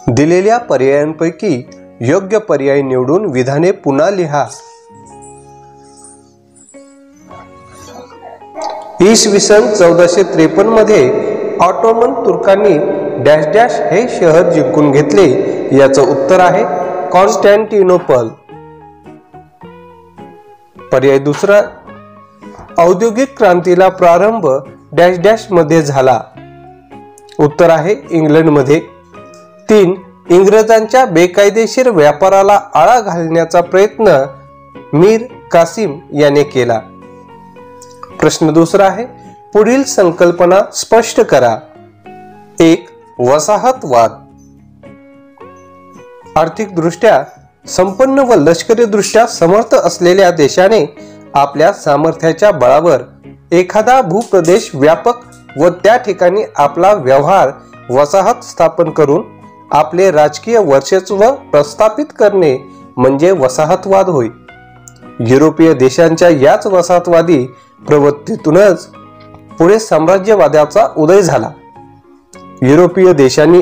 दिलेल्या पर्यायांपैकी योग्य पर्याय निवडून विधाने पुन्हा लिहा. इसवी सन 1453 मध्ये ऑटोमन तुर्कांनी डॅश डॅश हे शहर जिंकून घेतले. याचं उत्तर आहे कॉन्स्टँटिनोपल. पर्याय दुसरा, औद्योगिक क्रांतीला प्रारंभ डॅश डॅश मध्ये झाला. उत्तर आहे इंग्लंडमध्ये. 3. इंग्रजांच्या बेकायदेशीर व्यापाराला आळा घालण्याचा प्रयत्न मीर कासिम याने केला. प्रश्न दुसरा आहे, पुढील संकल्पना स्पष्ट करा. 1. वसाहतवाद. आर्थिकदृष्ट्या संपन्न व लष्करीदृष्ट्या समर्थ असलेल्या देशाने आपल्या सामर्थ्याच्या बळावर एखादा भूप्रदेश व्यापक व त्या ठिकाणी आपला व्यवहार वसाहत स्थापन करून आपले राजकीय वर्चस्व प्रस्थापित करणे म्हणजे वसाहतवाद होय. युरोपीय देशांच्या याच वसाहतवादी प्रवृत्तीतूनच पुढे साम्राज्यवादाचा उदय झाला. युरोपीय देशांनी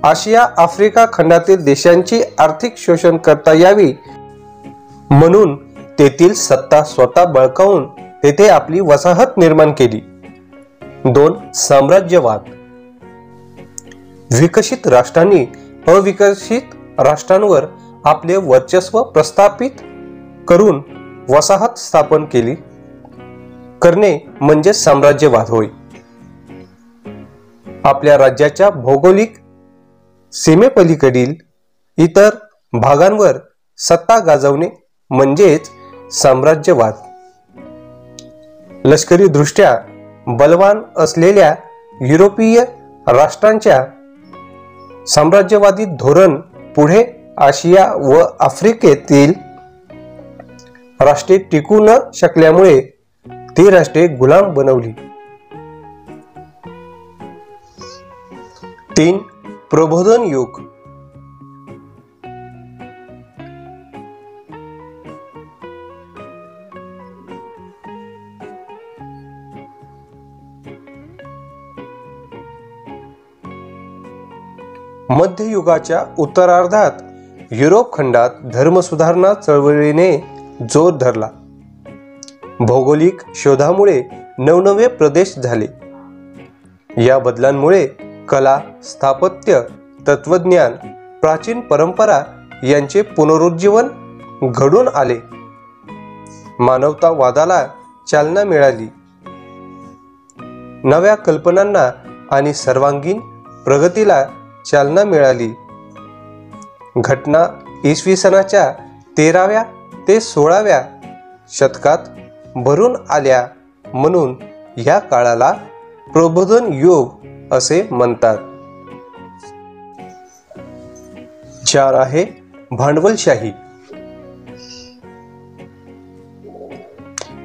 आशिया आफ्रिका खंडातील देशांची आर्थिक शोषण करता यावी म्हणून तेथील सत्ता स्वतः बळकावून तेथे आपली वसाहत निर्माण केली. 2. साम्राज्यवाद. विकसित राष्ट्रांनी अविकसित राष्ट्रांवर आपले वर्चस्व प्रस्थापित करून वसाहत स्थापन करणे म्हणजे साम्राज्यवाद होय. आपल्या राज्याच्या भौगोलिक सीमेपलीकडील इतर भागांवर सत्ता गाजवणे म्हणजेच साम्राज्यवाद. लष्करी दृष्ट्या बलवान असलेल्या युरोपीय राष्ट्रांच्या साम्राज्यवादी धोरण पुढे आशिया व आफ्रिकेतील राष्ट्रे टिकू न शकल्यामुळे ती राष्ट्रे गुलाम बनवली. 3. प्रबोधन युग. मध्ययुगाच्या उत्तरार्धात युरोप खंडात धर्मसुधारणा चळवळीने जोर धरला. भौगोलिक शोधामुळे नवनवे प्रदेश झाले. या बदलांमुळे कला, स्थापत्य, तत्वज्ञान, प्राचीन परंपरा यांचे पुनरुज्जीवन घडून आले. मानवतावादाला चालना मिळाली. नव्या कल्पनांना आणि सर्वांगीण प्रगतीला चालना मिळाली. घटना इसवी सनाच्या 13व्या ते 16व्या शतकात भरून आल्या म्हणून या काळाला प्रबोधन युग असे म्हणतात. 4 आहे भांडवलशाही.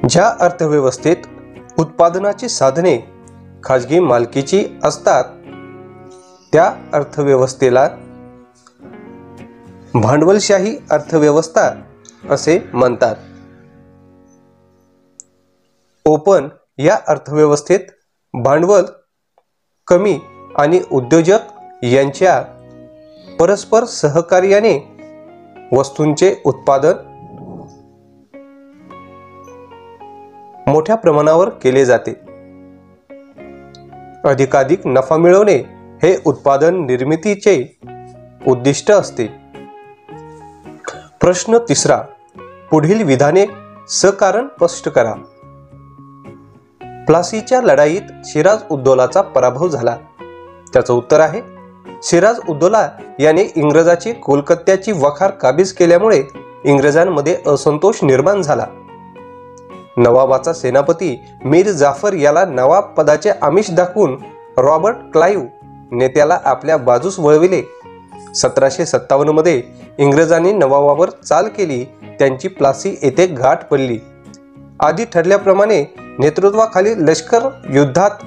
ज्या अर्थव्यवस्थेत उत्पादनाची साधने खाजगी मालकीची असतात त्या अर्थव्यवस्थेला भांडवलशाही अर्थव्यवस्था असे म्हणतात. ओपन या अर्थव्यवस्थेत भांडवल कमी आणि उद्योजक यांच्या परस्पर सहकार्याने वस्तूंचे उत्पादन मोठ्या प्रमाणावर केले जाते. अधिकाधिक नफा मिळवणे हे उत्पादन निर्मितीचे उद्दिष्ट असते. प्रश्न तिसरा, पुढील विधाने सकारण स्पष्ट करा. प्लासीच्या लढाईत सिराज उद्दौलाचा पराभव झाला. त्याचं उत्तर आहे सिराज उद्दौला याने इंग्रजाची कोलकात्याची वखार काबीज केल्यामुळे इंग्रजांमध्ये असंतोष निर्माण झाला. नवाबाचा सेनापती मीर जाफर याला नवाब पदाचे आमिष दाखवून रॉबर्ट क्लाइव्ह नेत्याला आपल्या बाजूस वळविले. 1757 मध्ये इंग्रजांनी नवाबावर चाल केली. त्यांची प्लासी येथे गाठ पडली. आधी ठरल्याप्रमाणे नेतृत्वाखाली लष्कर युद्धात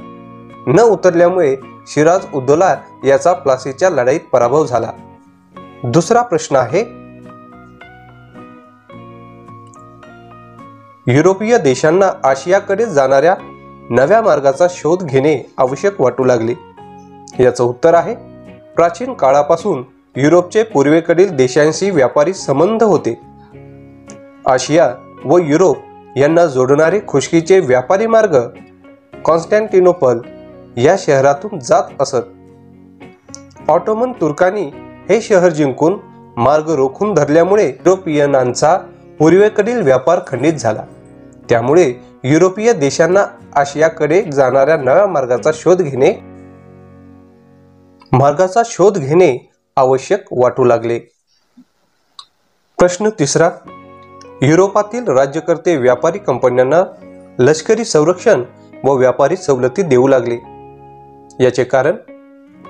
न उतरल्यामुळे सिराज उद्दौला याचा प्लासीच्या लढाईत पराभव झाला. दुसरा प्रश्न आहे, युरोपीय देशांना आशियाकडे जाणाऱ्या नव्या मार्गाचा शोध घेणे आवश्यक वाटू लागले. याचं उत्तर आहे प्राचीन काळापासून युरोपचे पूर्वेकडील देशांशी व्यापारी संबंध होते. आशिया व युरोप यांना जोडणारे खुष्कीचे व्यापारी मार्ग कॉन्स्टँटिनोपल या शहरातून जात असत. ऑटोमन तुर्कांनी हे शहर जिंकून मार्ग रोखून धरल्यामुळे युरोपियनांचा पूर्वेकडील व्यापार खंडित झाला. त्यामुळे युरोपीय देशांना आशियाकडे जाणाऱ्या नव्या मार्गाचा शोध घेणे आवश्यक वाटू लागले. प्रश्न तिसरा. युरोपातील राज्यकर्ते व्यापारी कंपन्यांना लष्करी संरक्षण व व्यापारी सवलती देऊ लागले. याचे कारण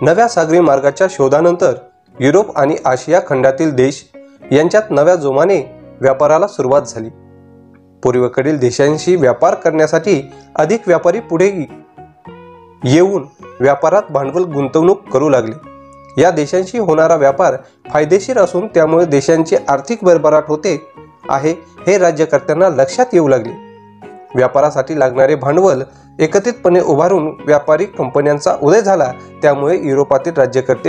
नव्या सागरी मार्गाच्या शोधानंतर युरोप आणि आशिया खंडातील देश यांच्यात नव्या जोमाने व्यापाराला सुरुवात झाली. पूर्वेकडील देशांशी व्यापार करण्यासाठी अधिक व्यापारी पुढे येऊन व्यापारात भांडवल गुंतवणूक करू लागले. या देशांशी होणारा व्यापार फायदेशीर असून त्यामुळे देशांची आर्थिक भरभराट होते आहे हे राज्यकर्त्यांना लक्षात येऊ लागले. व्यापारासाठी लागणारे भांडवल एकत्रितपणे उभारून व्यापारी कंपन्यांचा उदय झाला. त्यामुळे युरोपातील राज्यकर्ते